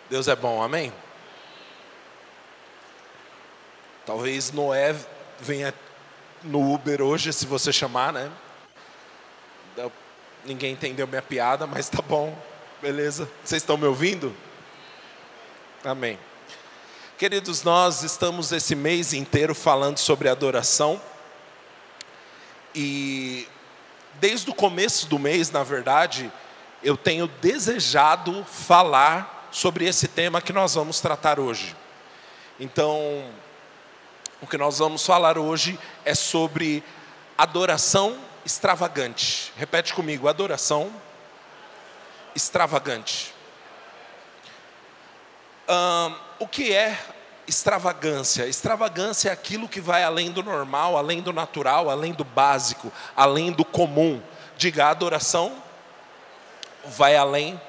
Deus é bom, amém? Talvez Noé venha no Uber hoje, se você chamar, né? Ninguém entendeu minha piada, mas tá bom, beleza. Vocês estão me ouvindo? Amém. Queridos, nós estamos esse mês inteiro falando sobre adoração. E desde o começo do mês, na verdade, eu tenho desejado falar sobre esse tema que nós vamos tratar hoje. Então, o que nós vamos falar hoje é sobre adoração extravagante. Repete comigo, adoração extravagante. O que é extravagância? Extravagância é aquilo que vai além do normal, além do natural, além do básico, além do comum. Diga, a adoração vai além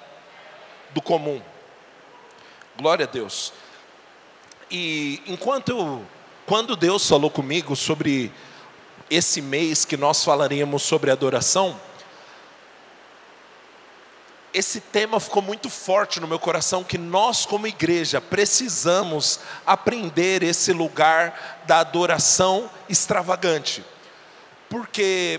do comum. Glória a Deus. E quando Deus falou comigo sobre esse mês que nós falaríamos sobre adoração, esse tema ficou muito forte no meu coração, que nós como igreja precisamos aprender esse lugar da adoração extravagante. Porque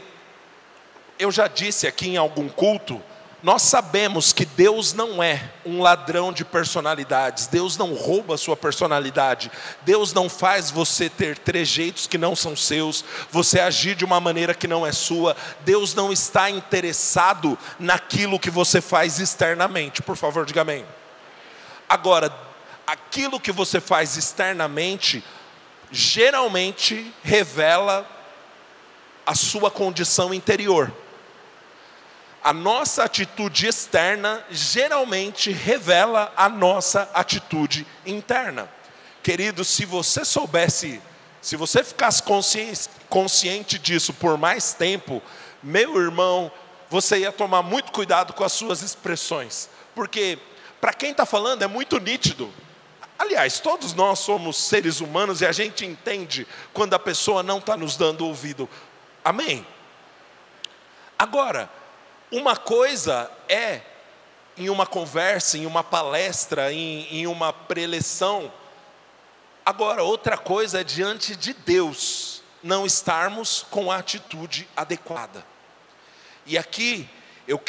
eu já disse aqui em algum culto, nós sabemos que Deus não é um ladrão de personalidades. Deus não rouba a sua personalidade. Deus não faz você ter trejeitos que não são seus, você agir de uma maneira que não é sua. Deus não está interessado naquilo que você faz externamente. Por favor, diga amém. Agora, aquilo que você faz externamente, geralmente revela a sua condição interior. A nossa atitude externa geralmente revela a nossa atitude interna. Querido, se você soubesse, se você ficasse consciente disso por mais tempo, meu irmão, você ia tomar muito cuidado com as suas expressões. Porque para quem está falando é muito nítido. Aliás, todos nós somos seres humanos e a gente entende quando a pessoa não está nos dando ouvido. Amém? Agora, uma coisa é em uma conversa, em uma palestra, em uma preleção. Agora, outra coisa é diante de Deus não estarmos com a atitude adequada. E aqui eu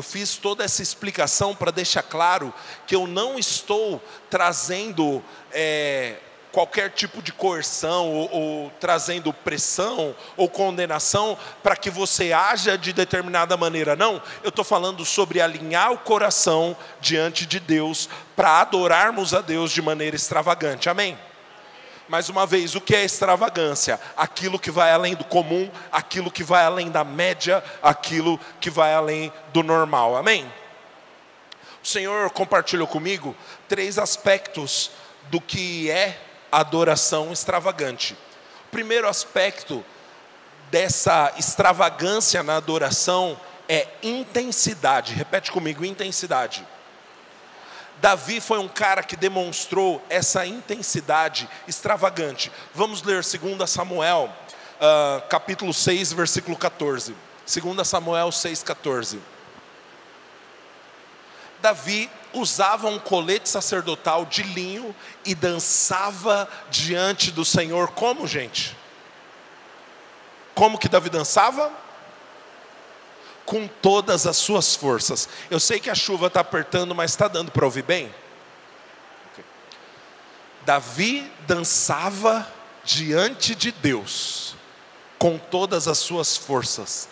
fiz toda essa explicação para deixar claro que eu não estou trazendo qualquer tipo de coerção ou trazendo pressão ou condenação para que você haja de determinada maneira. Não, eu estou falando sobre alinhar o coração diante de Deus para adorarmos a Deus de maneira extravagante. Amém? Mais uma vez, o que é extravagância? Aquilo que vai além do comum, aquilo que vai além da média, aquilo que vai além do normal. Amém? O Senhor compartilhou comigo 3 aspectos do que é adoração extravagante. O primeiro aspecto dessa extravagância na adoração é intensidade. Repete comigo, intensidade. Davi foi um cara que demonstrou essa intensidade extravagante. Vamos ler 2 Samuel, capítulo 6, versículo 14. 2 Samuel 6, 14. Davi usava um colete sacerdotal de linho e dançava diante do Senhor. Como, gente? Como que Davi dançava? Com todas as suas forças. Eu sei que a chuva está apertando, mas está dando para ouvir bem? Okay. Davi dançava diante de Deus com todas as suas forças.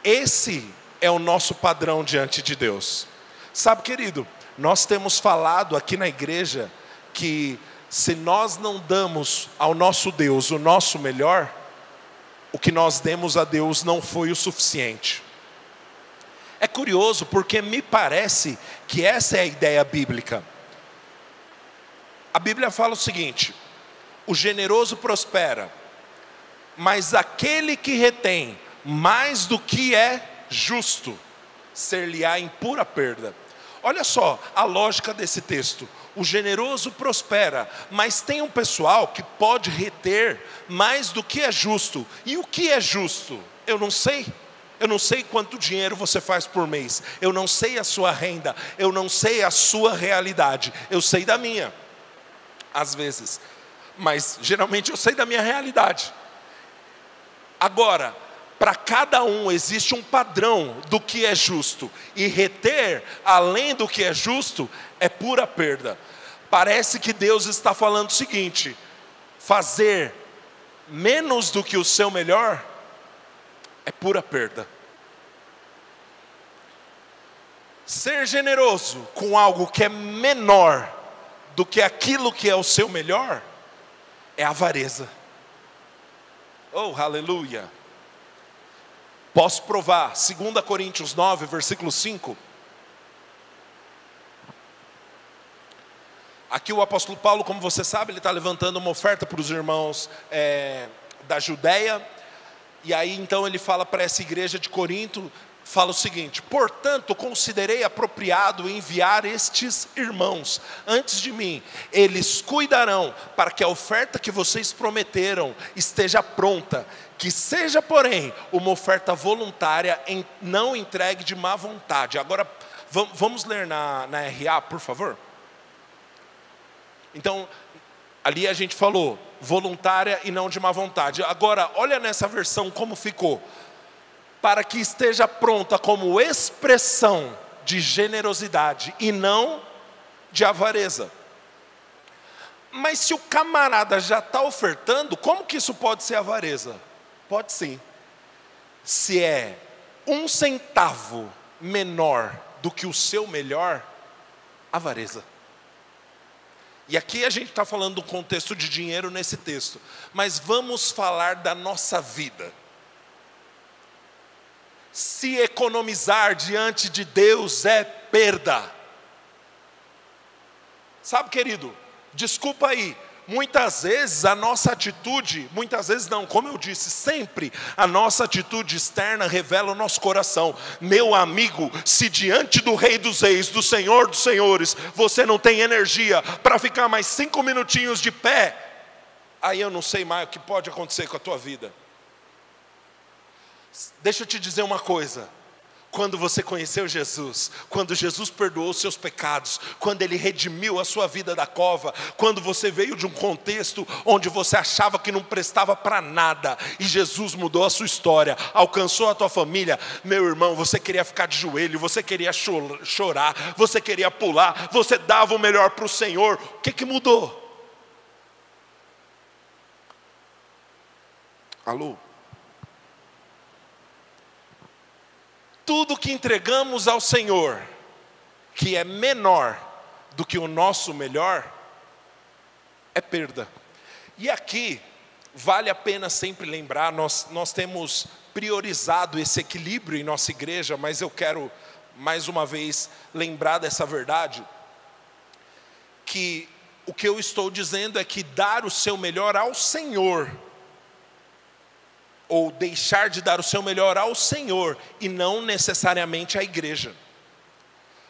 Esse é o nosso padrão diante de Deus. Sabe, querido, nós temos falado aqui na igreja que se nós não damos ao nosso Deus o nosso melhor, o que nós demos a Deus não foi o suficiente. É curioso porque me parece que essa é a ideia bíblica. A Bíblia fala o seguinte: o generoso prospera, mas aquele que retém mais do que é justo, ser-lhe-á em pura perda. Olha só a lógica desse texto. O generoso prospera, mas tem um pessoal que pode reter mais do que é justo. E o que é justo? Eu não sei. Eu não sei quanto dinheiro você faz por mês. Eu não sei a sua renda. Eu não sei a sua realidade. Eu sei da minha, às vezes. Mas geralmente eu sei da minha realidade. Agora, para cada um existe um padrão do que é justo. E reter além do que é justo é pura perda. Parece que Deus está falando o seguinte: fazer menos do que o seu melhor é pura perda. Ser generoso com algo que é menor do que aquilo que é o seu melhor é avareza. Oh, aleluia. Posso provar, 2 Coríntios 9, versículo 5. Aqui o apóstolo Paulo, como você sabe, ele está levantando uma oferta para os irmãos da Judéia. E aí então ele fala para essa igreja de Corinto, fala o seguinte: portanto considerei apropriado enviar estes irmãos antes de mim. Eles cuidarão para que a oferta que vocês prometeram esteja pronta. Que seja, porém, uma oferta voluntária, não entregue de má vontade. Agora, vamos ler na RA, por favor? Então, ali a gente falou, voluntária e não de má vontade. Agora, olha nessa versão como ficou. Para que esteja pronta como expressão de generosidade e não de avareza. Mas se o camarada já está ofertando, como que isso pode ser avareza? Pode sim. Se é 1 centavo menor do que o seu melhor, avareza. E aqui a gente está falando do contexto de dinheiro nesse texto. Mas vamos falar da nossa vida. Se economizar diante de Deus é perda. Sabe, querido, desculpa aí. Muitas vezes a nossa atitude, muitas vezes não, como eu disse, sempre a nossa atitude externa revela o nosso coração. Meu amigo, se diante do Rei dos Reis, do Senhor dos Senhores, você não tem energia para ficar mais 5 minutinhos de pé, aí eu não sei mais o que pode acontecer com a tua vida. Deixa eu te dizer uma coisa. Quando você conheceu Jesus, quando Jesus perdoou os seus pecados, quando Ele redimiu a sua vida da cova, quando você veio de um contexto onde você achava que não prestava para nada, e Jesus mudou a sua história, alcançou a tua família, meu irmão, você queria ficar de joelho, você queria chorar, você queria pular, você dava o melhor para o Senhor. O que mudou? Alô? Tudo que entregamos ao Senhor, que é menor do que o nosso melhor, é perda. E aqui, vale a pena sempre lembrar, nós temos priorizado esse equilíbrio em nossa igreja, mas eu quero, mais uma vez, lembrar dessa verdade, que o que eu estou dizendo é que dar o seu melhor ao Senhor, ou deixar de dar o seu melhor ao Senhor, e não necessariamente à igreja.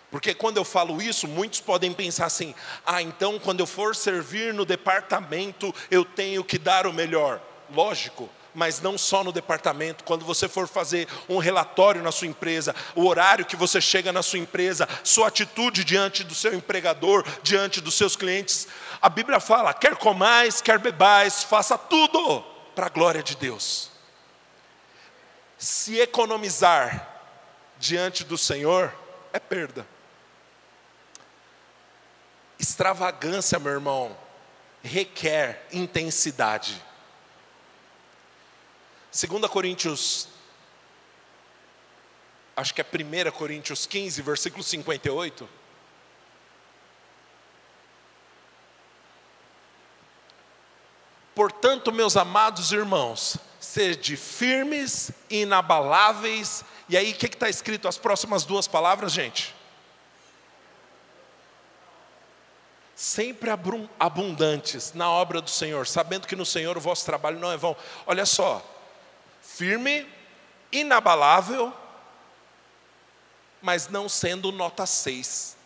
Porque quando eu falo isso, muitos podem pensar assim: então quando eu for servir no departamento, eu tenho que dar o melhor. Lógico, mas não só no departamento. Quando você for fazer um relatório na sua empresa, o horário que você chega na sua empresa, sua atitude diante do seu empregador, diante dos seus clientes, a Bíblia fala: quer comais, quer bebais, faça tudo para a glória de Deus. Se economizar diante do Senhor é perda. Extravagância, meu irmão, requer intensidade. 2 Coríntios, acho que é 1 Coríntios 15, versículo 58. Portanto, meus amados irmãos, sede firmes, inabaláveis. E aí, o que está escrito as próximas duas palavras, gente? Sempre abundantes na obra do Senhor, sabendo que no Senhor o vosso trabalho não é vão. Olha só, firme, inabalável, mas não sendo nota 6.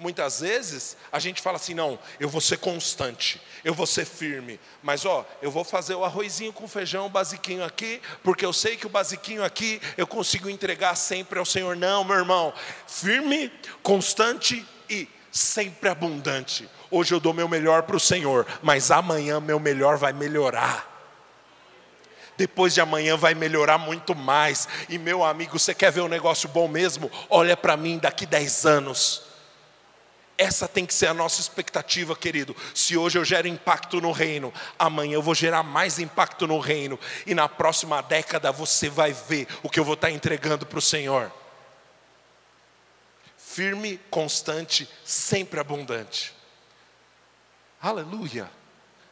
Muitas vezes a gente fala assim, não, eu vou ser constante, eu vou ser firme. Mas eu vou fazer o arrozinho com feijão, o basiquinho aqui, porque eu sei que o basiquinho aqui eu consigo entregar sempre ao Senhor. Não, meu irmão, firme, constante e sempre abundante. Hoje eu dou meu melhor para o Senhor, mas amanhã meu melhor vai melhorar. Depois de amanhã vai melhorar muito mais. E meu amigo, você quer ver um negócio bom mesmo? Olha para mim daqui 10 anos. Essa tem que ser a nossa expectativa, querido. Se hoje eu gero impacto no reino, amanhã eu vou gerar mais impacto no reino. E na próxima década você vai ver o que eu vou estar entregando para o Senhor. Firme, constante, sempre abundante. Aleluia.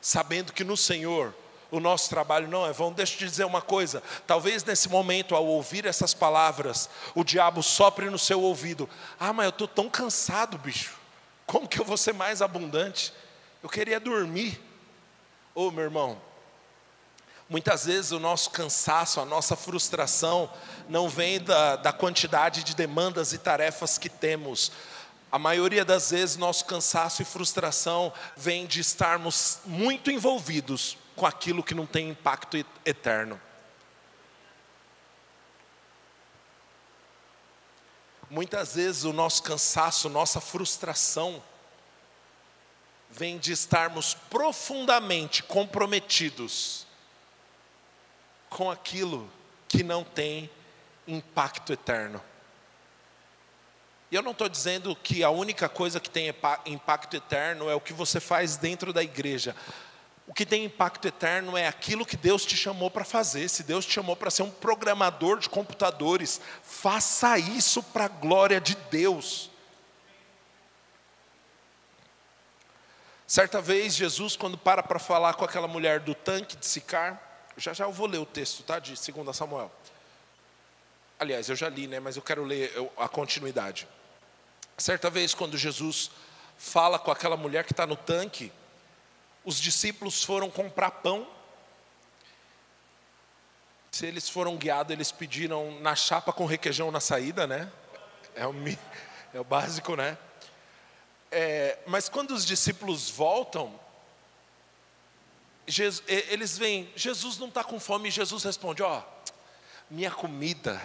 Sabendo que no Senhor o nosso trabalho não é vão. Deixa eu te dizer uma coisa. Talvez nesse momento, ao ouvir essas palavras, o diabo sopre no seu ouvido. Mas eu estou tão cansado, bicho. Como que eu vou ser mais abundante? Eu queria dormir. Meu irmão, muitas vezes o nosso cansaço, a nossa frustração não vem da quantidade de demandas e tarefas que temos. A maioria das vezes nosso cansaço e frustração vem de estarmos muito envolvidos com aquilo que não tem impacto eterno. Muitas vezes o nosso cansaço, nossa frustração vem de estarmos profundamente comprometidos com aquilo que não tem impacto eterno. E eu não estou dizendo que a única coisa que tem impacto eterno é o que você faz dentro da igreja. O que tem impacto eterno é aquilo que Deus te chamou para fazer. Se Deus te chamou para ser um programador de computadores, faça isso para a glória de Deus. Certa vez, Jesus, quando para falar com aquela mulher do tanque de Sicar, já eu vou ler o texto, tá? De 2 Samuel. Aliás, eu já li, né? Mas eu quero ler a continuidade. Certa vez, quando Jesus fala com aquela mulher que está no tanque, os discípulos foram comprar pão. Se eles foram guiados, eles pediram na chapa com requeijão na saída, né? É o básico, né? Mas quando os discípulos voltam, eles veem, Jesus não está com fome, e Jesus responde, minha comida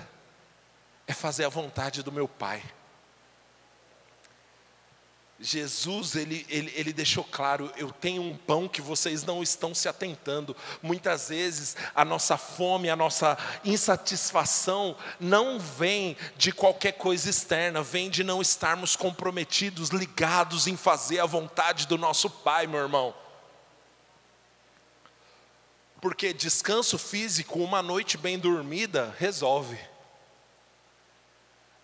é fazer a vontade do meu Pai. Jesus, ele deixou claro, eu tenho um pão que vocês não estão se atentando. Muitas vezes a nossa fome, a nossa insatisfação não vem de qualquer coisa externa, vem de não estarmos comprometidos, ligados em fazer a vontade do nosso Pai, meu irmão. Porque descanso físico, uma noite bem dormida, resolve.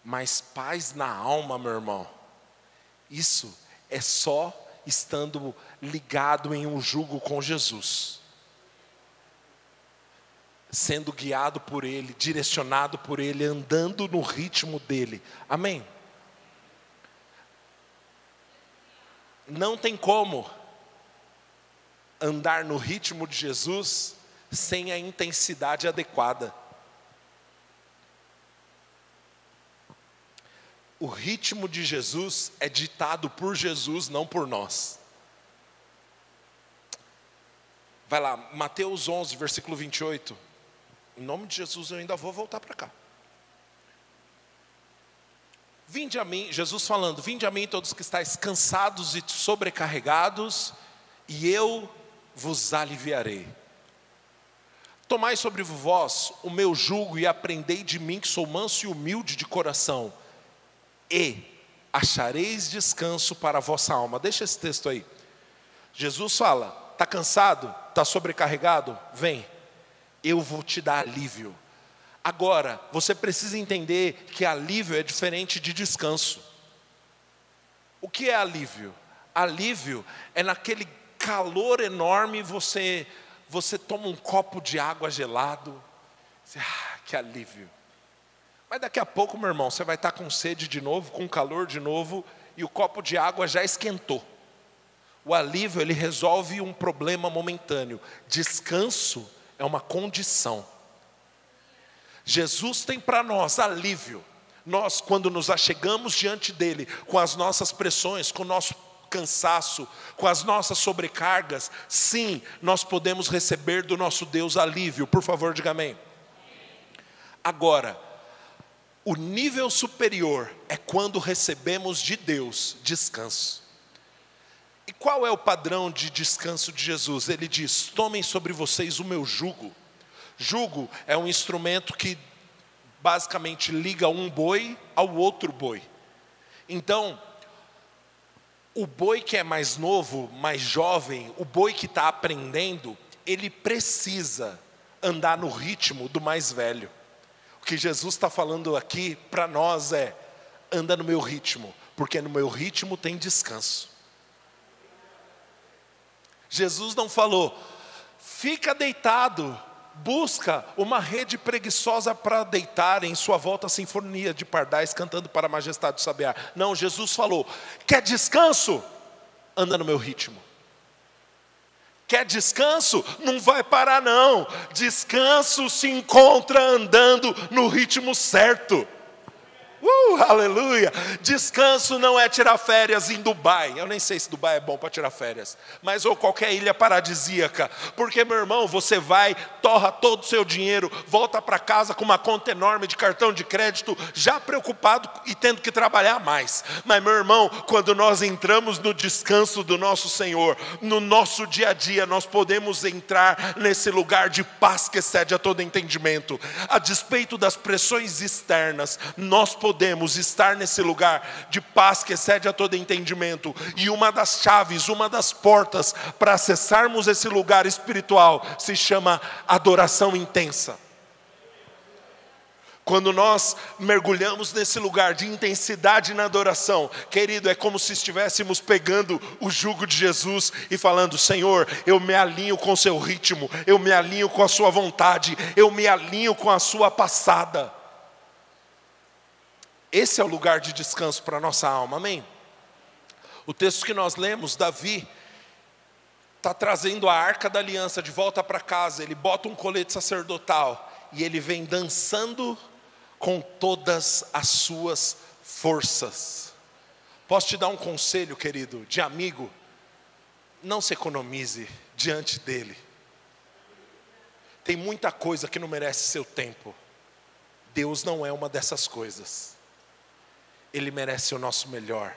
Mas paz na alma, meu irmão, isso é só estando ligado em um jugo com Jesus, sendo guiado por Ele, direcionado por Ele, andando no ritmo dEle. Amém? Não tem como andar no ritmo de Jesus sem a intensidade adequada. O ritmo de Jesus é ditado por Jesus, não por nós. Vai lá, Mateus 11, versículo 28. Em nome de Jesus eu ainda vou voltar para cá. Vinde a mim, Jesus falando, vinde a mim todos que estáis cansados e sobrecarregados, e eu vos aliviarei. Tomai sobre vós o meu jugo e aprendei de mim, que sou manso e humilde de coração, e achareis descanso para a vossa alma. Deixa esse texto aí. Jesus fala, está cansado? Está sobrecarregado? Vem, eu vou te dar alívio. Agora, você precisa entender que alívio é diferente de descanso. O que é alívio? Alívio é naquele calor enorme, você toma um copo de água gelado, que alívio. Mas daqui a pouco, meu irmão, você vai estar com sede de novo, com calor de novo, e o copo de água já esquentou. O alívio, ele resolve um problema momentâneo. Descanso é uma condição. Jesus tem para nós alívio Nós, quando nos achegamos diante dele, com as nossas pressões, com o nosso cansaço, com as nossas sobrecargas, sim, nós podemos receber do nosso Deus alívio. Por favor, diga amém. Agora, o nível superior é quando recebemos de Deus descanso. E qual é o padrão de descanso de Jesus? Ele diz: tomem sobre vocês o meu jugo. Jugo é um instrumento que basicamente liga um boi ao outro boi. Então, o boi que é mais novo, mais jovem, o boi que está aprendendo, ele precisa andar no ritmo do mais velho. O que Jesus está falando aqui para nós é: anda no meu ritmo, porque no meu ritmo tem descanso. Jesus não falou: fica deitado, busca uma rede preguiçosa para deitar, em sua volta a sinfonia de pardais cantando para a majestade do sabiá. Não, Jesus falou: quer descanso? Anda no meu ritmo. Quer descanso? Não vai parar não. Descanso se encontra andando no ritmo certo. Aleluia! Descanso não é tirar férias em Dubai. Eu nem sei se Dubai é bom para tirar férias, mas ou qualquer ilha paradisíaca. Porque, meu irmão, você vai, torra todo o seu dinheiro, volta para casa com uma conta enorme de cartão de crédito, já preocupado e tendo que trabalhar mais. Mas, meu irmão, quando nós entramos no descanso do nosso Senhor, no nosso dia a dia, nós podemos entrar nesse lugar de paz que excede a todo entendimento. A despeito das pressões externas, nós podemos estar nesse lugar de paz que excede a todo entendimento. E uma das chaves, uma das portas para acessarmos esse lugar espiritual se chama adoração intensa. Quando nós mergulhamos nesse lugar de intensidade na adoração, querido, é como se estivéssemos pegando o jugo de Jesus e falando: Senhor, eu me alinho com o seu ritmo, eu me alinho com a sua vontade, eu me alinho com a sua passada. Esse é o lugar de descanso para a nossa alma, amém? O texto que nós lemos, Davi está trazendo a arca da aliança de volta para casa. Ele bota um colete sacerdotal e ele vem dançando com todas as suas forças. Posso te dar um conselho, querido, de amigo? Não se economize diante dele. Tem muita coisa que não merece seu tempo. Deus não é uma dessas coisas. Ele merece o nosso melhor.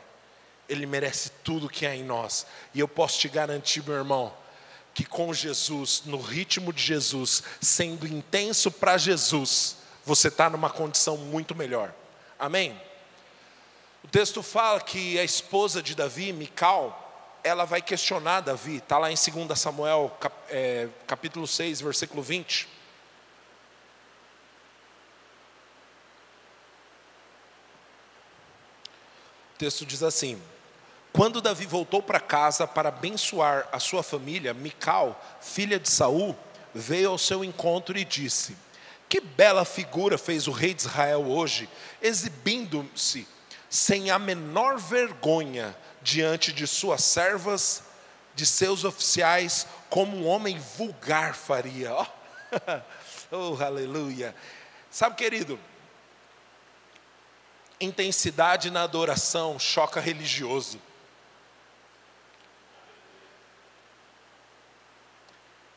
Ele merece tudo que há em nós. E eu posso te garantir, meu irmão, que com Jesus, no ritmo de Jesus, sendo intenso para Jesus, você está numa condição muito melhor. Amém? O texto fala que a esposa de Davi, Mical, ela vai questionar Davi. Está lá em 2 Samuel, capítulo 6, versículo 20. O texto diz assim: quando Davi voltou para casa para abençoar a sua família, Mical, filha de Saul, veio ao seu encontro e disse: que bela figura fez o rei de Israel hoje, exibindo-se sem a menor vergonha diante de suas servas, de seus oficiais, como um homem vulgar faria. Oh, aleluia. Sabe, querido, intensidade na adoração choca religioso.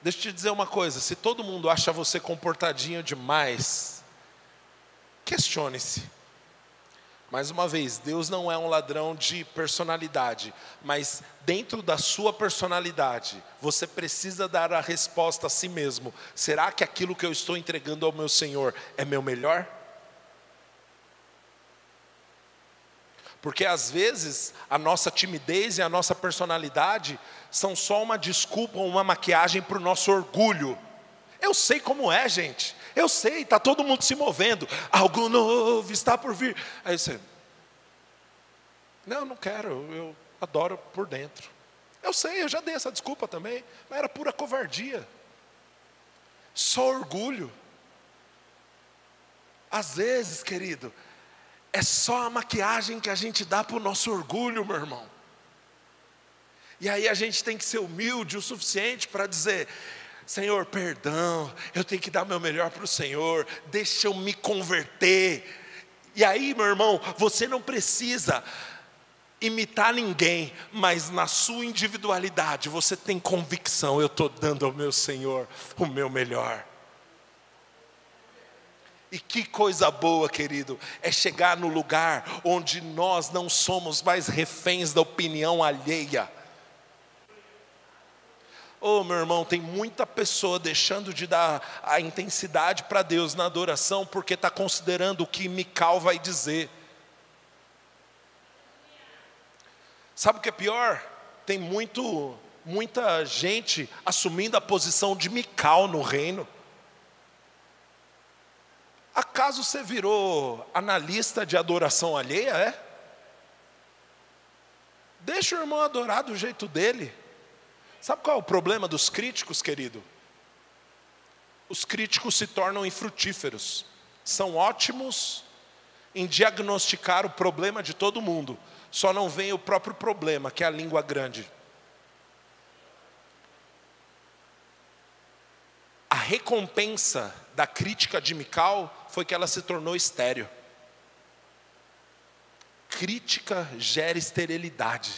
Deixa eu te dizer uma coisa: se todo mundo acha você comportadinho demais, questione-se. Mais uma vez, Deus não é um ladrão de personalidade, mas dentro da sua personalidade, você precisa dar a resposta a si mesmo: será que aquilo que eu estou entregando ao meu Senhor é meu melhor? Porque às vezes a nossa timidez e a nossa personalidade são só uma desculpa, uma maquiagem para o nosso orgulho. Eu sei como é, gente. Eu sei, está todo mundo se movendo. Algo novo está por vir. Aí você: não quero, eu adoro por dentro. Eu sei, eu já dei essa desculpa também, mas era pura covardia. Só orgulho. Às vezes, querido, é só a maquiagem que a gente dá para o nosso orgulho, meu irmão. E aí a gente tem que ser humilde o suficiente para dizer: Senhor, perdão, eu tenho que dar meu melhor para o Senhor, deixa eu me converter. E aí, meu irmão, você não precisa imitar ninguém, mas na sua individualidade você tem convicção: eu estou dando ao meu Senhor o meu melhor. E que coisa boa, querido, é chegar no lugar onde nós não somos mais reféns da opinião alheia. Oh, meu irmão, tem muita pessoa deixando de dar a intensidade para Deus na adoração, porque está considerando o que Mical vai dizer. Sabe o que é pior? Tem muita gente assumindo a posição de Mical no reino. Acaso você virou analista de adoração alheia, é? Deixa o irmão adorar do jeito dele. Sabe qual é o problema dos críticos, querido? Os críticos se tornam infrutíferos. São ótimos em diagnosticar o problema de todo mundo, só não veem o próprio problema, que é a língua grande. A recompensa da crítica de Mical foi que ela se tornou estéril. Crítica gera esterilidade,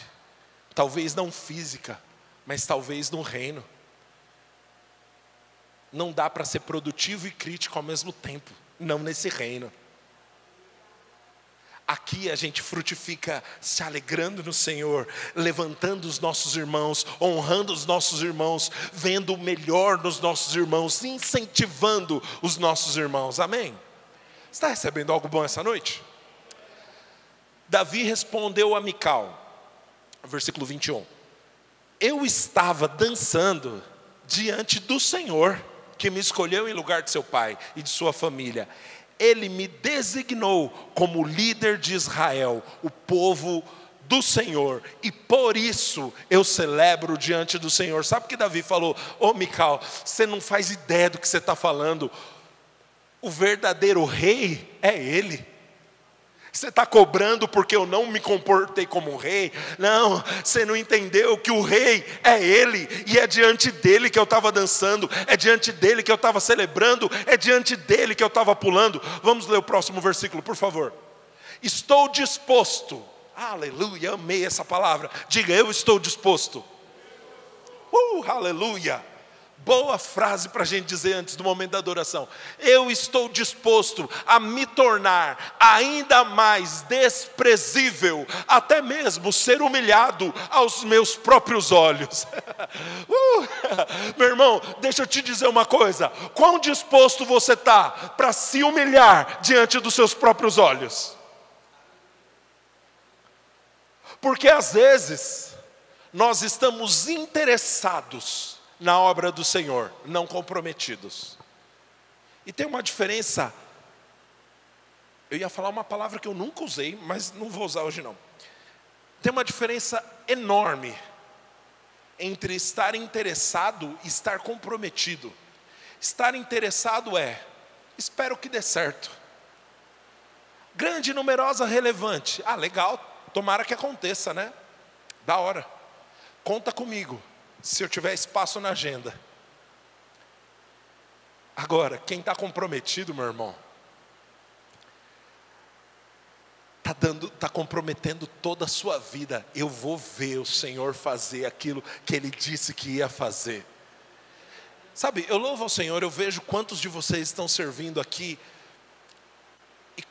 talvez não física, mas talvez no reino. Não dá para ser produtivo e crítico ao mesmo tempo, não nesse reino. Aqui a gente frutifica se alegrando no Senhor, levantando os nossos irmãos, honrando os nossos irmãos, vendo o melhor nos nossos irmãos, incentivando os nossos irmãos, amém? Está recebendo algo bom essa noite? Davi respondeu a Mical, versículo 21. Eu estava dançando diante do Senhor, que me escolheu em lugar de seu pai e de sua família. Ele me designou como líder de Israel, o povo do Senhor, e por isso eu celebro diante do Senhor. Sabe o que Davi falou? Ô Mical, você não faz ideia do que você está falando. O verdadeiro rei é ele. Você está cobrando porque eu não me comportei como um rei? Não, você não entendeu que o rei é ele, e é diante dele que eu estava dançando, é diante dele que eu estava celebrando, é diante dele que eu estava pulando. Vamos ler o próximo versículo, por favor. Estou disposto, aleluia, amei essa palavra, diga: eu estou disposto. Aleluia. Boa frase para a gente dizer antes do momento da adoração. Eu estou disposto a me tornar ainda mais desprezível, até mesmo ser humilhado aos meus próprios olhos. Meu irmão, deixa eu te dizer uma coisa. Quão disposto você está para se humilhar diante dos seus próprios olhos? Porque às vezes nós estamos interessados na obra do Senhor, não comprometidos. E tem uma diferença. Eu ia falar uma palavra que eu nunca usei, mas não vou usar hoje não. Tem uma diferença enorme entre estar interessado e estar comprometido. Estar interessado é: espero que dê certo. Grande, numerosa, relevante. Ah, legal, tomara que aconteça, né? Da hora. Conta comigo, se eu tiver espaço na agenda. Agora, quem está comprometido, meu irmão, está comprometendo toda a sua vida. Eu vou ver o Senhor fazer aquilo que Ele disse que ia fazer. Sabe, eu louvo ao Senhor, eu vejo quantos de vocês estão servindo aqui. E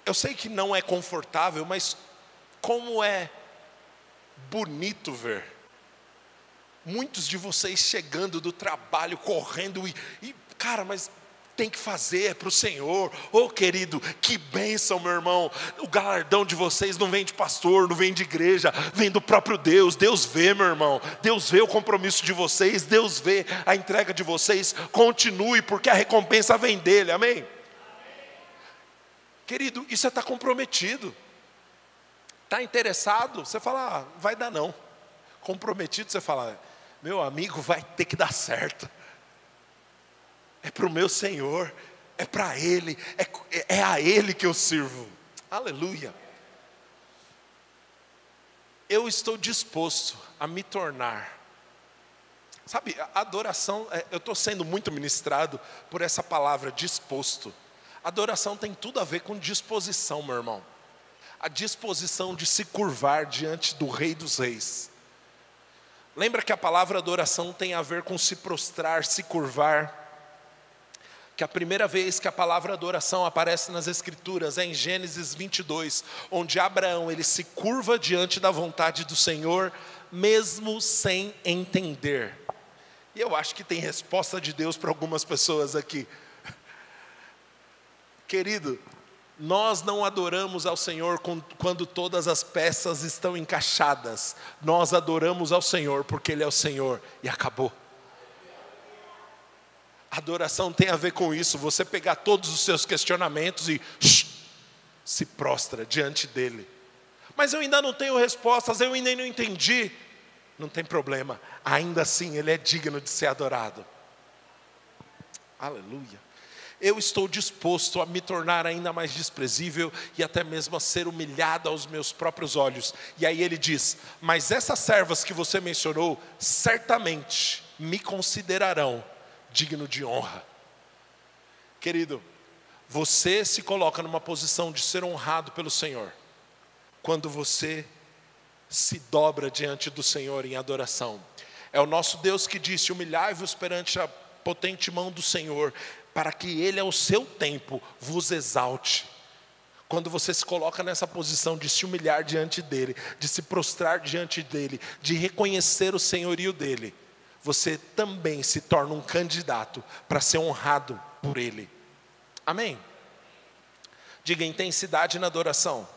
eu sei que não é confortável, mas como é bonito ver muitos de vocês chegando do trabalho, correndo e cara, mas tem que fazer para o Senhor. Oh querido, que bênção, meu irmão. O galardão de vocês não vem de pastor, não vem de igreja, vem do próprio Deus. Deus vê, meu irmão, Deus vê o compromisso de vocês, Deus vê a entrega de vocês. Continue, porque a recompensa vem dele, amém? Querido, isso é estar comprometido. Está interessado? Você fala, vai dar não. Comprometido, você fala, meu amigo, vai ter que dar certo. É para o meu Senhor, é para Ele, é a Ele que eu sirvo. Aleluia. Eu estou disposto a me tornar. Sabe, a adoração, eu estou sendo muito ministrado por essa palavra, disposto. Adoração tem tudo a ver com disposição, meu irmão. A disposição de se curvar diante do Rei dos Reis. Lembra que a palavra adoração tem a ver com se prostrar, se curvar? Que a primeira vez que a palavra adoração aparece nas Escrituras é em Gênesis 22, onde Abraão ele se curva diante da vontade do Senhor, mesmo sem entender. E eu acho que tem resposta de Deus para algumas pessoas aqui. Querido, nós não adoramos ao Senhor quando todas as peças estão encaixadas. Nós adoramos ao Senhor porque Ele é o Senhor e acabou. Adoração tem a ver com isso, você pegar todos os seus questionamentos e se prostra diante dEle. Mas eu ainda não tenho respostas, eu ainda não entendi. Não tem problema, ainda assim Ele é digno de ser adorado. Aleluia. Eu estou disposto a me tornar ainda mais desprezível e até mesmo a ser humilhado aos meus próprios olhos. E aí ele diz, mas essas servas que você mencionou, certamente me considerarão digno de honra. Querido, você se coloca numa posição de ser honrado pelo Senhor quando você se dobra diante do Senhor em adoração. É o nosso Deus que disse, humilhai-vos perante a potente mão do Senhor, para que Ele ao seu tempo vos exalte. Quando você se coloca nessa posição de se humilhar diante dEle, de se prostrar diante dEle, de reconhecer o senhorio dEle, você também se torna um candidato para ser honrado por Ele. Amém? Diga intensidade na adoração.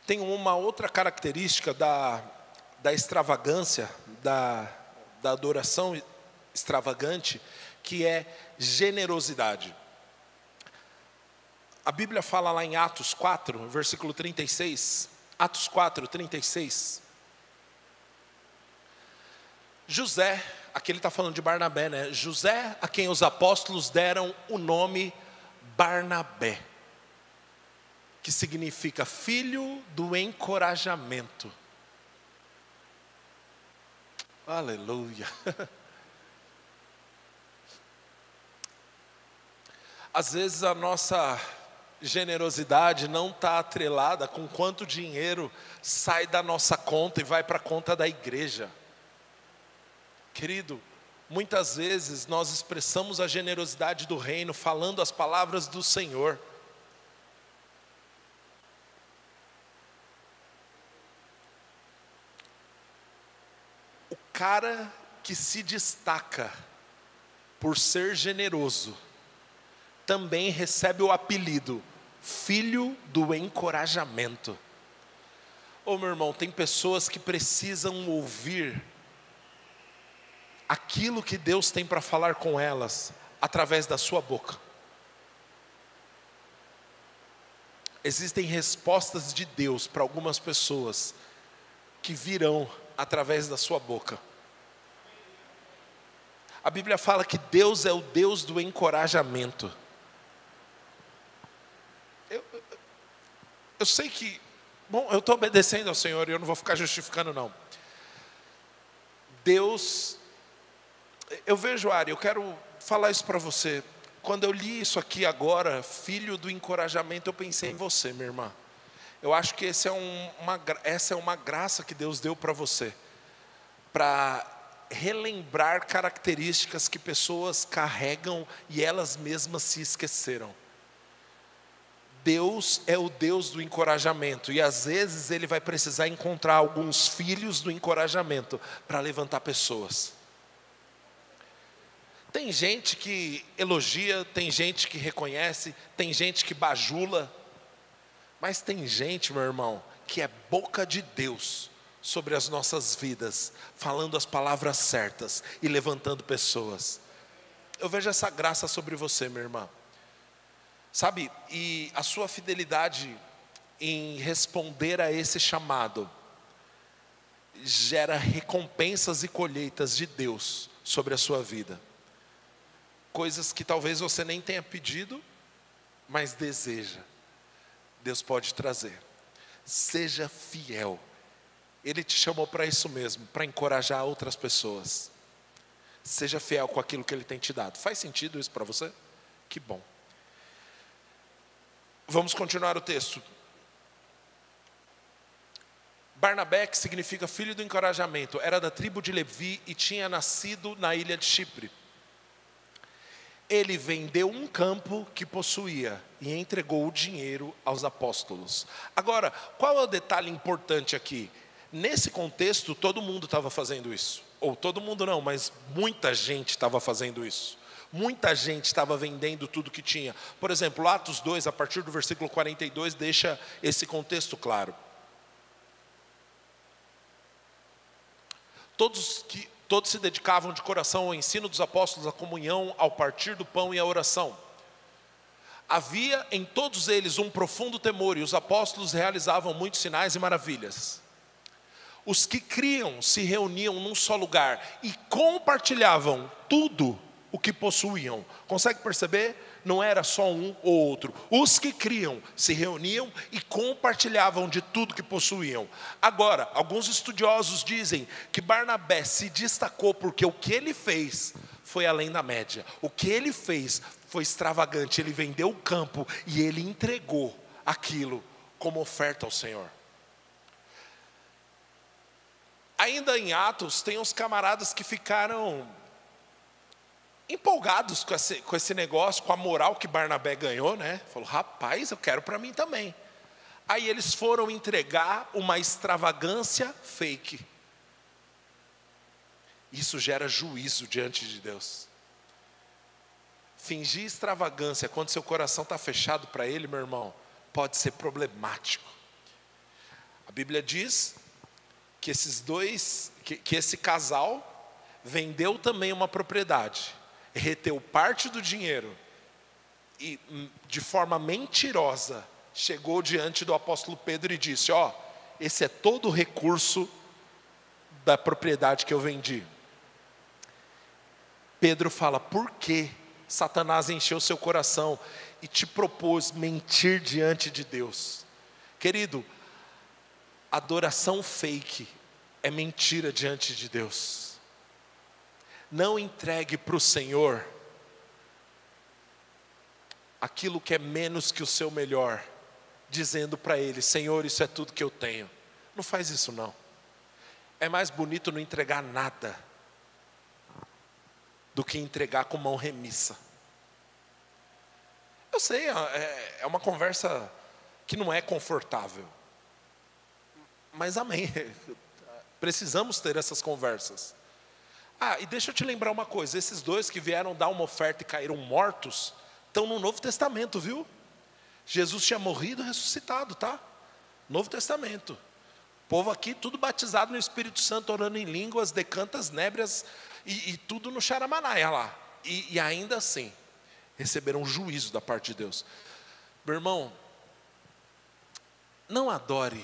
Tem uma outra característica da extravagância, da adoração extravagante, que é generosidade. A Bíblia fala lá em Atos 4, versículo 36. Atos 4, 36. José, aqui ele está falando de Barnabé, né? José, a quem os apóstolos deram o nome Barnabé, que significa filho do encorajamento. Aleluia. Às vezes a nossa generosidade não está atrelada com quanto dinheiro sai da nossa conta e vai para a conta da igreja. Querido, muitas vezes nós expressamos a generosidade do reino falando as palavras do Senhor. O cara que se destaca por ser generoso também recebe o apelido filho do encorajamento. Ô meu irmão, tem pessoas que precisam ouvir aquilo que Deus tem para falar com elas através da sua boca. Existem respostas de Deus para algumas pessoas que virão através da sua boca. A Bíblia fala que Deus é o Deus do encorajamento. Eu sei que, bom, eu estou obedecendo ao Senhor e eu não vou ficar justificando não. Deus, eu vejo, Ari, eu quero falar isso para você. Quando eu li isso aqui agora, filho do encorajamento, eu pensei em você, minha irmã. Eu acho que essa é uma graça que Deus deu para você, para relembrar características que pessoas carregam e elas mesmas se esqueceram. Deus é o Deus do encorajamento e às vezes Ele vai precisar encontrar alguns filhos do encorajamento para levantar pessoas. Tem gente que elogia, tem gente que reconhece, tem gente que bajula, mas tem gente, meu irmão, que é boca de Deus sobre as nossas vidas, falando as palavras certas e levantando pessoas. Eu vejo essa graça sobre você, minha irmã. Sabe, e a sua fidelidade em responder a esse chamado gera recompensas e colheitas de Deus sobre a sua vida. Coisas que talvez você nem tenha pedido, mas deseja. Deus pode trazer. Seja fiel. Ele te chamou para isso mesmo, para encorajar outras pessoas. Seja fiel com aquilo que Ele tem te dado. Faz sentido isso para você? Que bom. Vamos continuar o texto. Barnabé, que significa filho do encorajamento, era da tribo de Levi e tinha nascido na ilha de Chipre. Ele vendeu um campo que possuía e entregou o dinheiro aos apóstolos. Agora, qual é o detalhe importante aqui? Nesse contexto, todo mundo estava fazendo isso. Ou todo mundo não, mas muita gente estava fazendo isso. Muita gente estava vendendo tudo que tinha. Por exemplo, Atos 2, a partir do versículo 42, deixa esse contexto claro. Todos se dedicavam de coração ao ensino dos apóstolos, à comunhão, ao partir do pão e à oração. Havia em todos eles um profundo temor, e os apóstolos realizavam muitos sinais e maravilhas. Os que criam se reuniam num só lugar e compartilhavam tudo o que possuíam. Consegue perceber? Não era só um ou outro. Os que criam se reuniam e compartilhavam de tudo que possuíam. Agora, alguns estudiosos dizem que Barnabé se destacou porque o que ele fez foi além da média. O que ele fez foi extravagante. Ele vendeu o campo e ele entregou aquilo como oferta ao Senhor. Ainda em Atos, tem uns camaradas que ficaram empolgados com esse negócio, com a moral que Barnabé ganhou, né? Falou, rapaz, eu quero para mim também. Aí eles foram entregar uma extravagância fake. Isso gera juízo diante de Deus. Fingir extravagância quando seu coração está fechado para Ele, meu irmão, pode ser problemático. A Bíblia diz que esse casal vendeu também uma propriedade, reteu parte do dinheiro e, de forma mentirosa, chegou diante do apóstolo Pedro e disse, esse é todo o recurso da propriedade que eu vendi. Pedro fala, por que Satanás encheu seu coração e te propôs mentir diante de Deus? Querido, adoração fake é mentira diante de Deus. Não entregue para o Senhor aquilo que é menos que o seu melhor, dizendo para Ele, Senhor, isso é tudo que eu tenho. Não faz isso não. É mais bonito não entregar nada do que entregar com mão remissa. Eu sei, é uma conversa que não é confortável. Mas amém, precisamos ter essas conversas. E deixa eu te lembrar uma coisa, esses dois que vieram dar uma oferta e caíram mortos, estão no Novo Testamento, viu? Jesus tinha morrido e ressuscitado, tá? Novo Testamento. O povo aqui tudo batizado no Espírito Santo, orando em línguas, decantas, nébrias, e tudo no Xaramanaia lá. E ainda assim, receberam juízo da parte de Deus. Meu irmão, não adore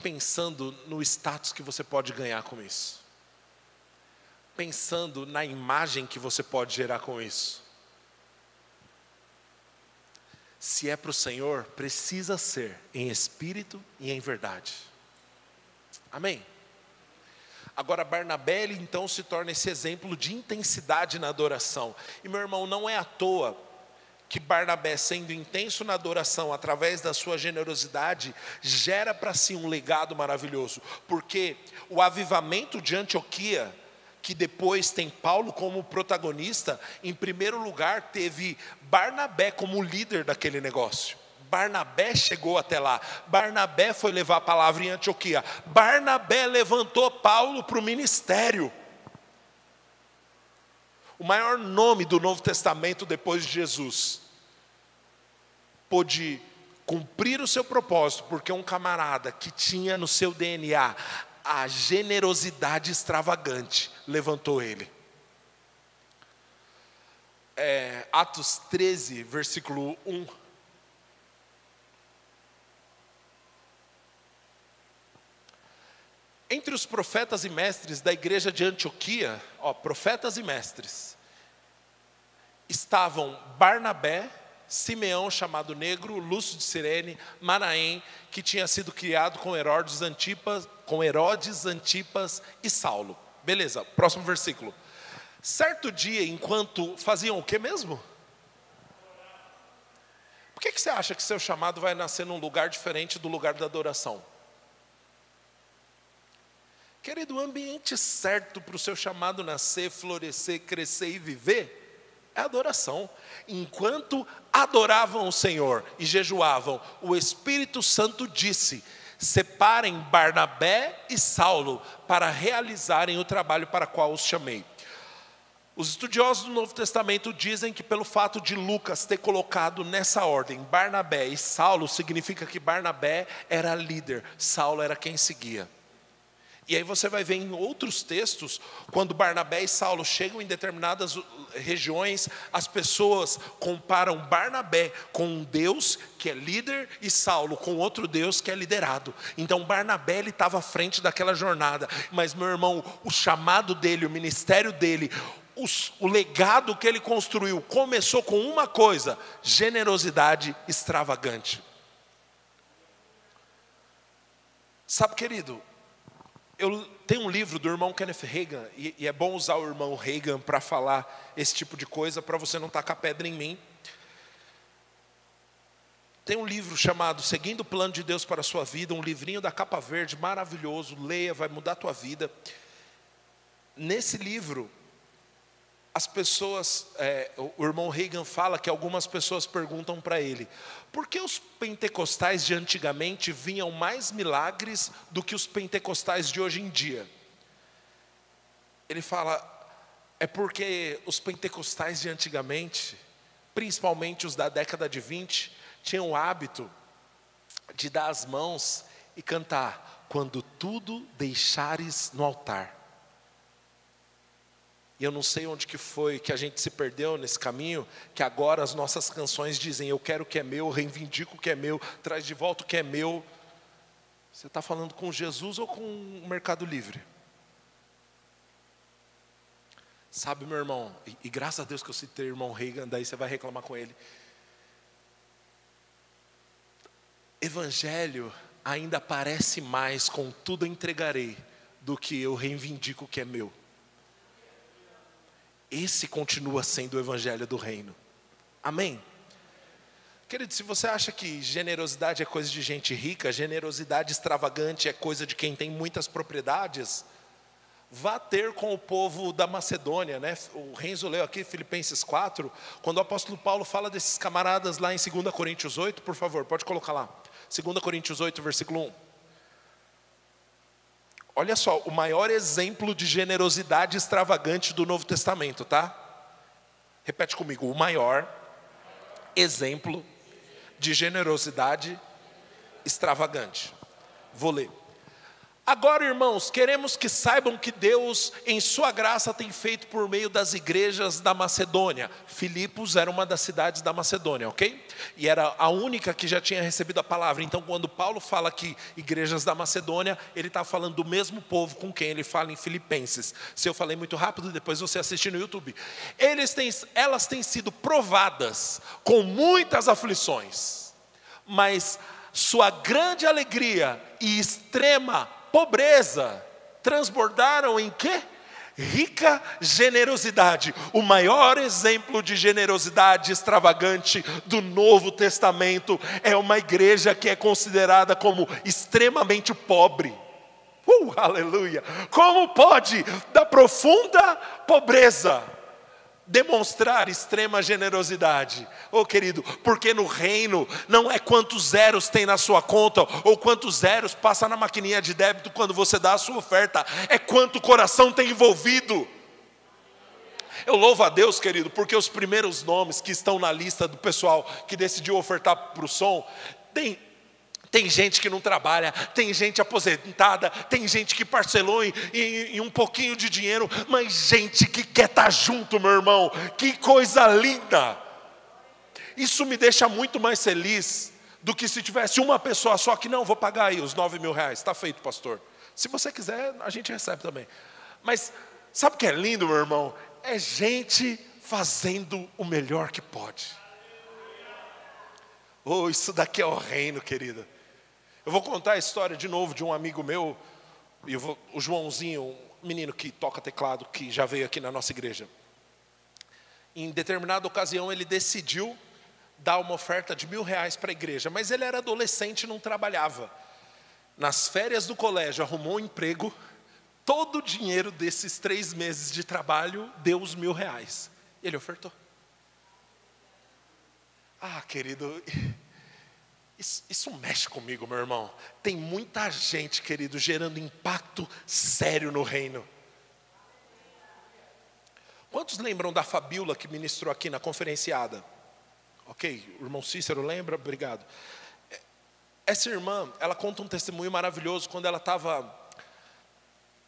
pensando no status que você pode ganhar com isso. Pensando na imagem que você pode gerar com isso. Se é para o Senhor, precisa ser em espírito e em verdade. Amém? Agora Barnabé, ele então se torna esse exemplo de intensidade na adoração. E meu irmão, não é à toa que Barnabé, sendo intenso na adoração, através da sua generosidade, gera para si um legado maravilhoso. Porque o avivamento de Antioquia, que depois tem Paulo como protagonista, em primeiro lugar teve Barnabé como líder daquele negócio. Barnabé chegou até lá, Barnabé foi levar a palavra em Antioquia, Barnabé levantou Paulo para o ministério. O maior nome do Novo Testamento depois de Jesus pôde cumprir o seu propósito, porque um camarada que tinha no seu DNA a generosidade extravagante levantou ele. Atos 13, versículo 1. Entre os profetas e mestres da igreja de Antioquia, profetas e mestres, estavam Barnabé, Simeão, chamado Negro, Lúcio de Cirene, Manaém, que tinha sido criado com Herodes Antipas e Saulo. Beleza, próximo versículo. Certo dia, enquanto faziam o que mesmo? Por que você acha que seu chamado vai nascer num lugar diferente do lugar da adoração? Querido, o ambiente certo para o seu chamado nascer, florescer, crescer e viver é a adoração. Enquanto adoravam o Senhor e jejuavam, o Espírito Santo disse: separem Barnabé e Saulo para realizarem o trabalho para o qual os chamei. Os estudiosos do Novo Testamento dizem que pelo fato de Lucas ter colocado nessa ordem Barnabé e Saulo, significa que Barnabé era líder, Saulo era quem seguia. E aí você vai ver em outros textos, quando Barnabé e Saulo chegam em determinadas regiões, as pessoas comparam Barnabé com um Deus que é líder e Saulo com outro Deus que é liderado. Então Barnabé ele estava à frente daquela jornada, mas meu irmão, o chamado dele, o ministério dele, o legado que ele construiu começou com uma coisa: generosidade extravagante. Sabe, querido, eu tenho um livro do irmão Kenneth Hagin, e é bom usar o irmão Hagin para falar esse tipo de coisa, para você não tacar pedra em mim. Tem um livro chamado Seguindo o Plano de Deus para a Sua Vida, um livrinho da capa verde, maravilhoso, leia, vai mudar a tua vida. Nesse livro, as pessoas, o irmão Hagin fala que algumas pessoas perguntam para ele: por que os pentecostais de antigamente vinham mais milagres do que os pentecostais de hoje em dia? Ele fala: é porque os pentecostais de antigamente, principalmente os da década de 20, tinham o hábito de dar as mãos e cantar: quando tudo deixares no altar. E eu não sei onde que foi que a gente se perdeu nesse caminho, que agora as nossas canções dizem: eu quero o que é meu, reivindico o que é meu, traz de volta o que é meu. Você está falando com Jesus ou com o Mercado Livre? Sabe, meu irmão, e graças a Deus que eu citei o irmão Hagin, daí você vai reclamar com ele. Evangelho ainda parece mais com tudo entregarei do que eu reivindico o que é meu. Esse continua sendo o evangelho do reino. Amém? Querido, se você acha que generosidade é coisa de gente rica, generosidade extravagante é coisa de quem tem muitas propriedades, vá ter com o povo da Macedônia, né? O Renzo leu aqui Filipenses 4, quando o apóstolo Paulo fala desses camaradas lá em 2 Coríntios 8, por favor, pode colocar lá. 2 Coríntios 8, versículo 1. Olha só, o maior exemplo de generosidade extravagante do Novo Testamento, tá? Repete comigo: o maior exemplo de generosidade extravagante. Vou ler. Agora, irmãos, queremos que saibam que Deus, em sua graça, tem feito por meio das igrejas da Macedônia. Filipos era uma das cidades da Macedônia, ok? E era a única que já tinha recebido a palavra. Então, quando Paulo fala aqui, igrejas da Macedônia, ele está falando do mesmo povo com quem ele fala em Filipenses. Se eu falei muito rápido, depois você assiste no YouTube. Elas têm sido provadas com muitas aflições, mas sua grande alegria e extrema pobreza transbordaram em quê? Rica generosidade. O maior exemplo de generosidade extravagante do Novo Testamento é uma igreja que é considerada como extremamente pobre. Aleluia! Como pode, da profunda pobreza, demonstrar extrema generosidade? Oh, querido, porque no reino não é quantos zeros tem na sua conta, ou quantos zeros passa na maquininha de débito quando você dá a sua oferta, é quanto o coração tem envolvido. Eu louvo a Deus, querido, porque os primeiros nomes que estão na lista do pessoal que decidiu ofertar para o som, tem gente que não trabalha, tem gente aposentada, tem gente que parcelou em um pouquinho de dinheiro, mas gente que quer estar junto, meu irmão. Que coisa linda! Isso me deixa muito mais feliz do que se tivesse uma pessoa só que não, vou pagar aí os 9 mil reais. Está feito, pastor. Se você quiser, a gente recebe também. Mas sabe o que é lindo, meu irmão? É gente fazendo o melhor que pode. Oh, isso daqui é o reino, querida. Eu vou contar a história de novo de um amigo meu, o Joãozinho, menino que toca teclado, que já veio aqui na nossa igreja. Em determinada ocasião ele decidiu dar uma oferta de R$1.000 para a igreja, mas ele era adolescente e não trabalhava. Nas férias do colégio arrumou um emprego, todo o dinheiro desses 3 meses de trabalho deu os R$1.000. Ele ofertou. Ah, querido, isso mexe comigo, meu irmão. Tem muita gente, querido, gerando impacto sério no reino. Quantos lembram da Fabíola que ministrou aqui na conferenciada? Ok, o irmão Cícero lembra? Obrigado. Essa irmã, ela conta um testemunho maravilhoso quando ela estava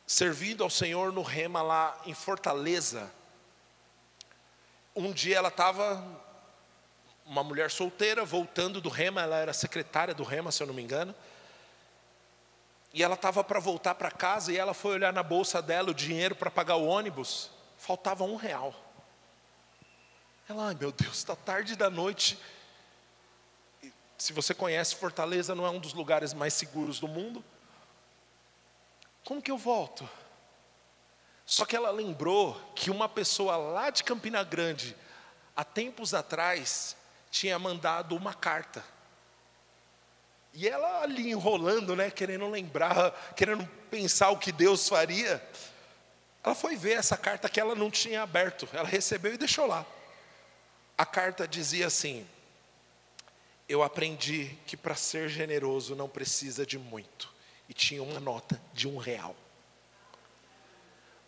servindo ao Senhor no Rema lá em Fortaleza. Um dia ela estava, uma mulher solteira, voltando do Rema, ela era secretária do Rema, se eu não me engano. E ela estava para voltar para casa e ela foi olhar na bolsa dela o dinheiro para pagar o ônibus. Faltava R$1. Ela, ai meu Deus, está tarde da noite. Se você conhece, Fortaleza não é um dos lugares mais seguros do mundo. Como que eu volto? Só que ela lembrou que uma pessoa lá de Campina Grande, há tempos atrás, tinha mandado uma carta. E ela ali enrolando, né, querendo lembrar, querendo pensar o que Deus faria. Ela foi ver essa carta que ela não tinha aberto. Ela recebeu e deixou lá. A carta dizia assim: eu aprendi que para ser generoso não precisa de muito. E tinha uma nota de R$1.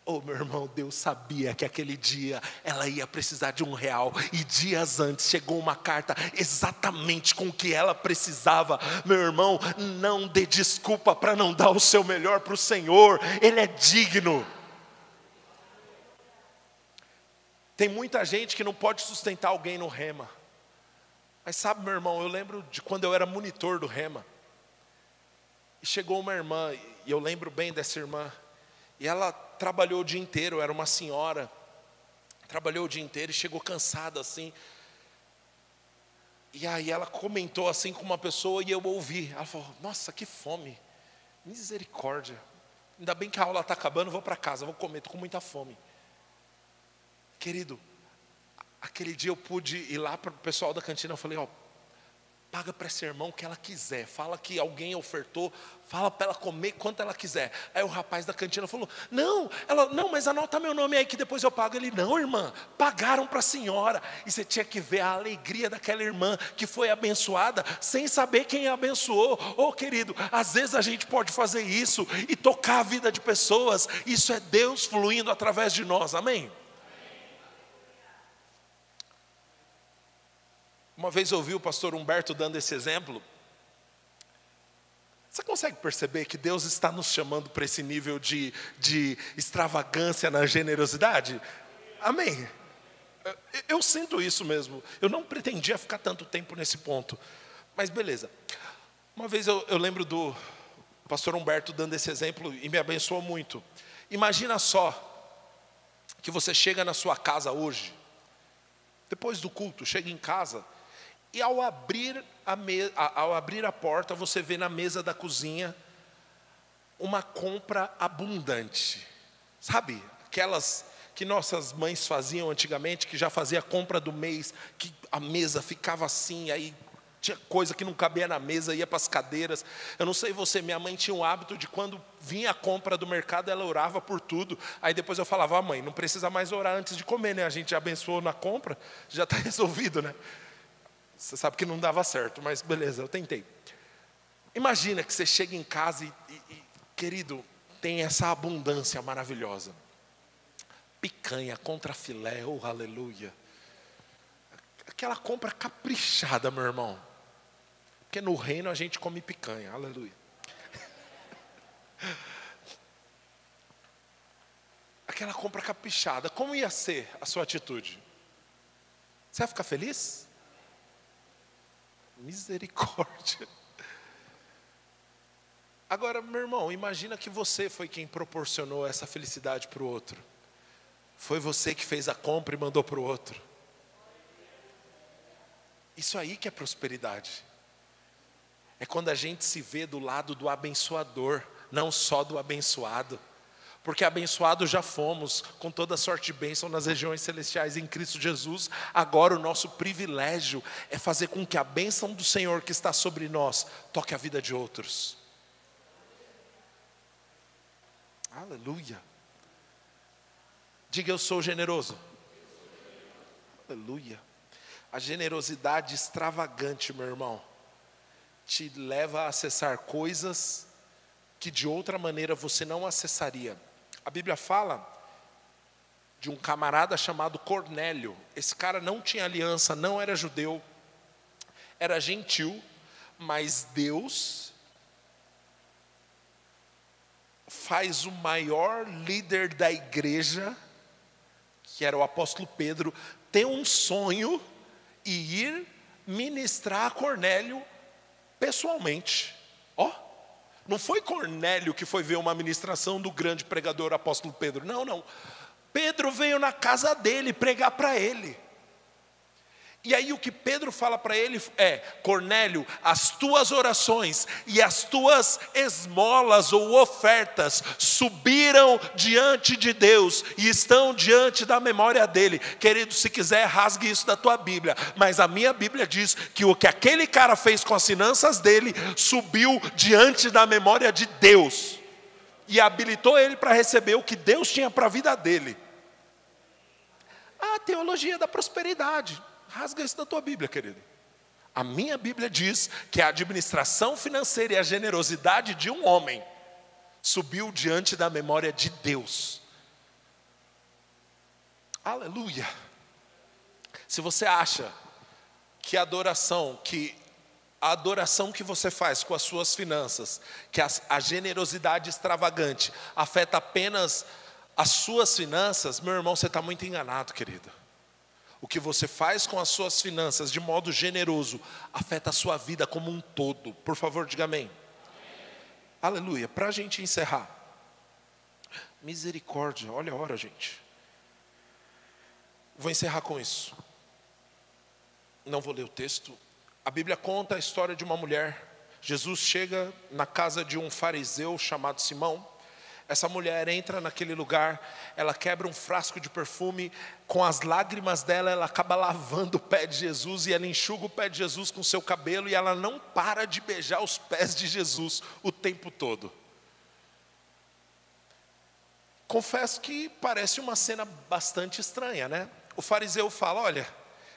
Oh, meu irmão, Deus sabia que aquele dia ela ia precisar de R$1. E dias antes chegou uma carta exatamente com o que ela precisava. Meu irmão, não dê desculpa para não dar o seu melhor para o Senhor. Ele é digno. Tem muita gente que não pode sustentar alguém no Rema. Mas sabe, meu irmão, eu lembro de quando eu era monitor do Rema. E chegou uma irmã, e eu lembro bem dessa irmã. E ela trabalhou o dia inteiro, era uma senhora. Trabalhou o dia inteiro e chegou cansada assim. E aí ela comentou assim com uma pessoa e eu ouvi. Ela falou, nossa, que fome. Misericórdia. Ainda bem que a aula está acabando, vou para casa, vou comer, estou com muita fome. Querido, aquele dia eu pude ir lá para o pessoal da cantina, eu falei, ó, paga para esse irmão o que ela quiser, fala que alguém ofertou, fala para ela comer quanto ela quiser. Aí o rapaz da cantina falou, não, mas anota meu nome aí que depois eu pago. Ele, não irmã, pagaram para a senhora. E você tinha que ver a alegria daquela irmã que foi abençoada, sem saber quem abençoou. Oh querido, às vezes a gente pode fazer isso e tocar a vida de pessoas, isso é Deus fluindo através de nós, amém? Uma vez eu ouvi o pastor Humberto dando esse exemplo. Você consegue perceber que Deus está nos chamando para esse nível de extravagância na generosidade? Amém? Eu sinto isso mesmo. Eu não pretendia ficar tanto tempo nesse ponto. Mas beleza. Uma vez eu lembro do pastor Humberto dando esse exemplo e me abençoou muito. Imagina só que você chega na sua casa hoje, depois do culto, chega em casa, e ao abrir a porta, você vê na mesa da cozinha uma compra abundante. Sabe, aquelas que nossas mães faziam antigamente, que já fazia a compra do mês, que a mesa ficava assim, aí tinha coisa que não cabia na mesa, ia para as cadeiras. Eu não sei você, minha mãe tinha um hábito de quando vinha a compra do mercado, ela orava por tudo. Aí depois eu falava, mãe, não precisa mais orar antes de comer, né? A gente já abençoou na compra, já está resolvido, né? Você sabe que não dava certo, mas beleza, eu tentei. Imagina que você chega em casa querido, tem essa abundância maravilhosa. Picanha contra filé, oh aleluia. Aquela compra caprichada, meu irmão. Porque no reino a gente come picanha, aleluia. Aquela compra caprichada, como ia ser a sua atitude? Você ia ficar feliz? Misericórdia. Agora, meu irmão, imagina que você foi quem proporcionou essa felicidade para o outro. Foi você que fez a compra e mandou para o outro. Isso aí que é prosperidade. É quando a gente se vê do lado do abençoador, não só do abençoado. Porque abençoados já fomos com toda sorte de bênção nas regiões celestiais em Cristo Jesus. Agora o nosso privilégio é fazer com que a bênção do Senhor que está sobre nós toque a vida de outros. Aleluia. Diga: eu sou generoso. Aleluia. A generosidade extravagante, meu irmão, te leva a acessar coisas que de outra maneira você não acessaria. A Bíblia fala de um camarada chamado Cornélio. Esse cara não tinha aliança, não era judeu, era gentil, mas Deus faz o maior líder da igreja, que era o apóstolo Pedro, ter um sonho e ir ministrar a Cornélio pessoalmente. Não foi Cornélio que foi ver uma ministração do grande pregador apóstolo Pedro. Não. Pedro veio na casa dele pregar para ele. E aí o que Pedro fala para ele é: Cornélio, as tuas orações e as tuas esmolas ou ofertas subiram diante de Deus e estão diante da memória dele. Querido, se quiser, rasgue isso da tua Bíblia. Mas a minha Bíblia diz que o que aquele cara fez com as finanças dele subiu diante da memória de Deus e habilitou ele para receber o que Deus tinha para a vida dele. A teologia da prosperidade. Rasga isso da tua Bíblia, querido. A minha Bíblia diz que a administração financeira e a generosidade de um homem subiu diante da memória de Deus. Aleluia. Se você acha que a adoração que você faz com as suas finanças, que a generosidade extravagante afeta apenas as suas finanças, meu irmão, você está muito enganado, querido. O que você faz com as suas finanças de modo generoso afeta a sua vida como um todo. Por favor, diga amém. Aleluia. Para a gente encerrar. Misericórdia, olha a hora, gente. Vou encerrar com isso. Não vou ler o texto. A Bíblia conta a história de uma mulher. Jesus chega na casa de um fariseu chamado Simão. Essa mulher entra naquele lugar, ela quebra um frasco de perfume, com as lágrimas dela, ela acaba lavando o pé de Jesus, e ela enxuga o pé de Jesus com o seu cabelo, e ela não para de beijar os pés de Jesus o tempo todo. Confesso que parece uma cena bastante estranha, né? O fariseu fala: olha,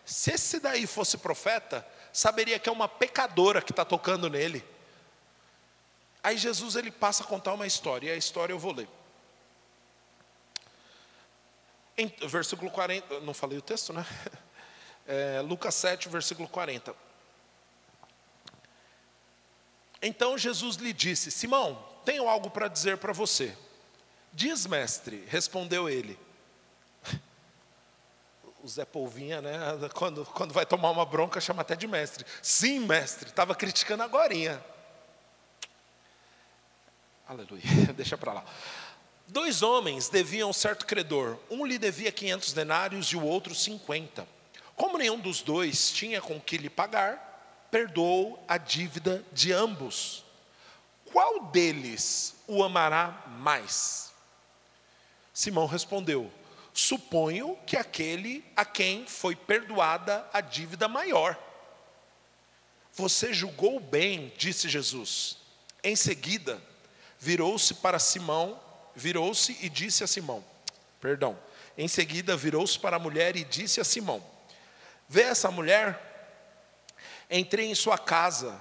se esse daí fosse profeta, saberia que é uma pecadora que está tocando nele. Aí Jesus ele passa a contar uma história, e a história eu vou ler. Em versículo 40, não falei o texto, né? Lucas 7, versículo 40. Então Jesus lhe disse: Simão, tenho algo para dizer para você. Diz, mestre, respondeu ele. O Zé Polvinha, né? Quando vai tomar uma bronca, chama até de mestre. Sim, mestre, estava criticando agorinha. Aleluia, deixa para lá. 2 homens deviam certo credor. Um lhe devia 500 denários e o outro 50. Como nenhum dos dois tinha com que lhe pagar, perdoou a dívida de ambos. Qual deles o amará mais? Simão respondeu: suponho que aquele a quem foi perdoada a dívida maior. Você julgou bem, disse Jesus. Em seguida, virou-se e disse a Simão, em seguida virou-se para a mulher e disse a Simão: vê essa mulher? Entrei em sua casa,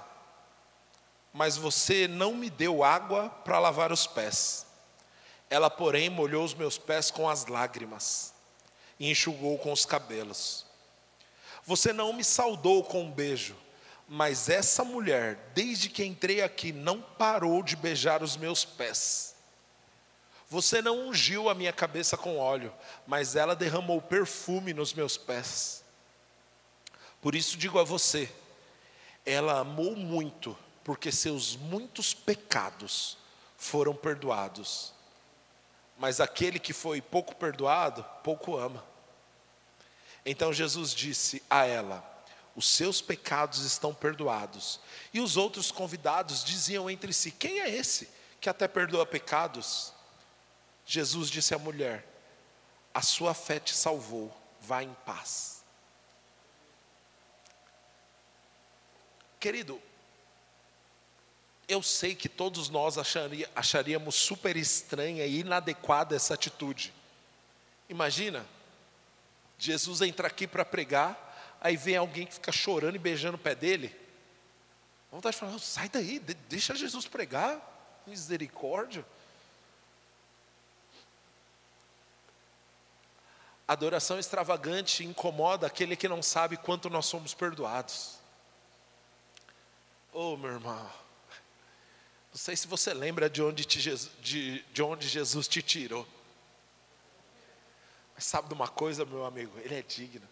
mas você não me deu água para lavar os pés. Ela, porém, molhou os meus pés com as lágrimas e enxugou com os cabelos. Você não me saudou com um beijo, mas essa mulher, desde que entrei aqui, não parou de beijar os meus pés. Você não ungiu a minha cabeça com óleo, mas ela derramou perfume nos meus pés. Por isso digo a você, ela amou muito, porque seus muitos pecados foram perdoados. Mas aquele que foi pouco perdoado, pouco ama. Então Jesus disse a ela: os seus pecados estão perdoados. E os outros convidados diziam entre si: quem é esse que até perdoa pecados? Jesus disse à mulher: a sua fé te salvou, vá em paz. Querido, eu sei que todos nós acharíamos super estranha e inadequada essa atitude. Imagina, Jesus entra aqui para pregar, aí vem alguém que fica chorando e beijando o pé dele. Vontade de falar: sai daí, deixa Jesus pregar, misericórdia. Adoração extravagante incomoda aquele que não sabe quanto nós somos perdoados. Oh, meu irmão, não sei se você lembra de onde Jesus te tirou. Mas sabe de uma coisa, meu amigo? Ele é digno.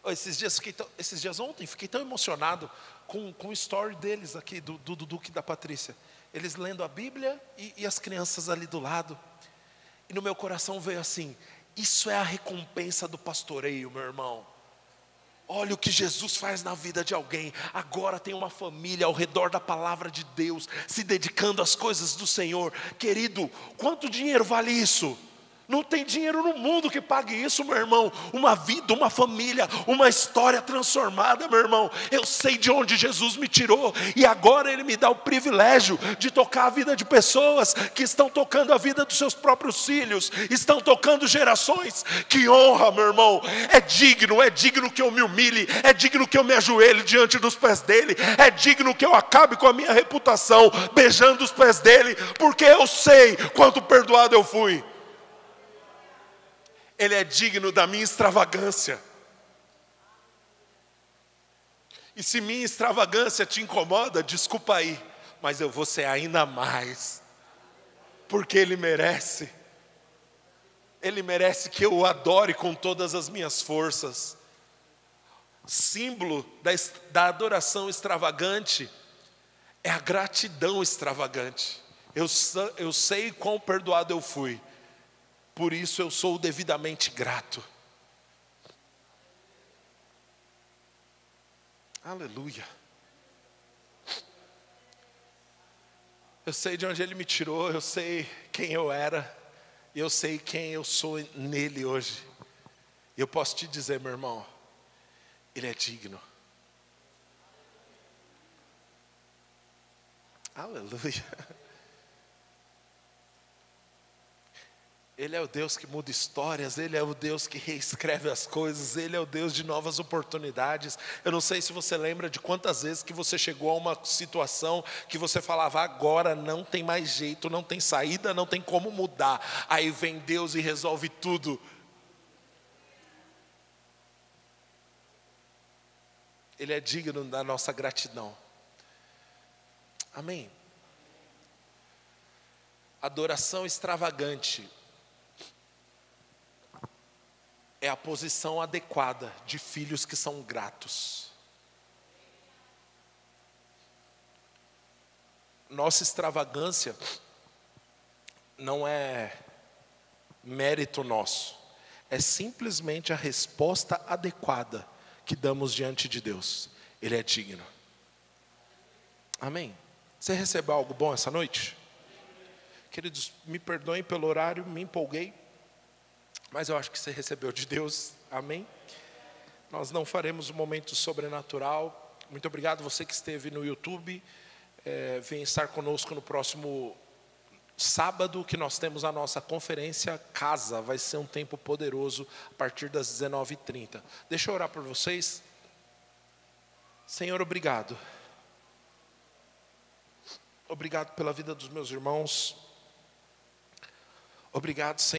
Oh, esses dias ontem, fiquei tão emocionado com o story deles aqui, do Duque e da Patrícia. Eles lendo a Bíblia e as crianças ali do lado. E no meu coração veio assim: isso é a recompensa do pastoreio, meu irmão. Olha o que Jesus faz na vida de alguém. Agora tem uma família ao redor da palavra de Deus, se dedicando às coisas do Senhor. Querido, quanto dinheiro vale isso? Não tem dinheiro no mundo que pague isso, meu irmão. Uma vida, uma família, uma história transformada, meu irmão. Eu sei de onde Jesus me tirou, e agora Ele me dá o privilégio de tocar a vida de pessoas que estão tocando a vida dos seus próprios filhos, estão tocando gerações. Que honra, meu irmão. É digno que eu me humilhe, é digno que eu me ajoelhe diante dos pés dEle, é digno que eu acabe com a minha reputação beijando os pés dEle, porque eu sei quanto perdoado eu fui. Ele é digno da minha extravagância. E se minha extravagância te incomoda, desculpa aí, mas eu vou ser ainda mais, porque Ele merece. Ele merece que eu o adore com todas as minhas forças. Símbolo da adoração extravagante é a gratidão extravagante. Eu sei quão perdoado eu fui, por isso eu sou devidamente grato. Aleluia. Eu sei de onde Ele me tirou, eu sei quem eu era, e eu sei quem eu sou nele hoje. E eu posso te dizer, meu irmão, Ele é digno. Aleluia. Ele é o Deus que muda histórias, Ele é o Deus que reescreve as coisas, Ele é o Deus de novas oportunidades. Eu não sei se você lembra de quantas vezes que você chegou a uma situação que você falava: agora não tem mais jeito, não tem saída, não tem como mudar. Aí vem Deus e resolve tudo. Ele é digno da nossa gratidão. Amém. Adoração extravagante é a posição adequada de filhos que são gratos. Nossa extravagância não é mérito nosso, é simplesmente a resposta adequada que damos diante de Deus. Ele é digno. Amém? Você recebeu algo bom essa noite? Queridos, me perdoem pelo horário, me empolguei, mas eu acho que você recebeu de Deus. Amém? Nós não faremos um momento sobrenatural. Muito obrigado você que esteve no YouTube. Vem estar conosco no próximo sábado, que nós temos a nossa conferência Casa. Vai ser um tempo poderoso a partir das 19h30. Deixa eu orar por vocês. Senhor, obrigado. Obrigado pela vida dos meus irmãos. Obrigado, Senhor.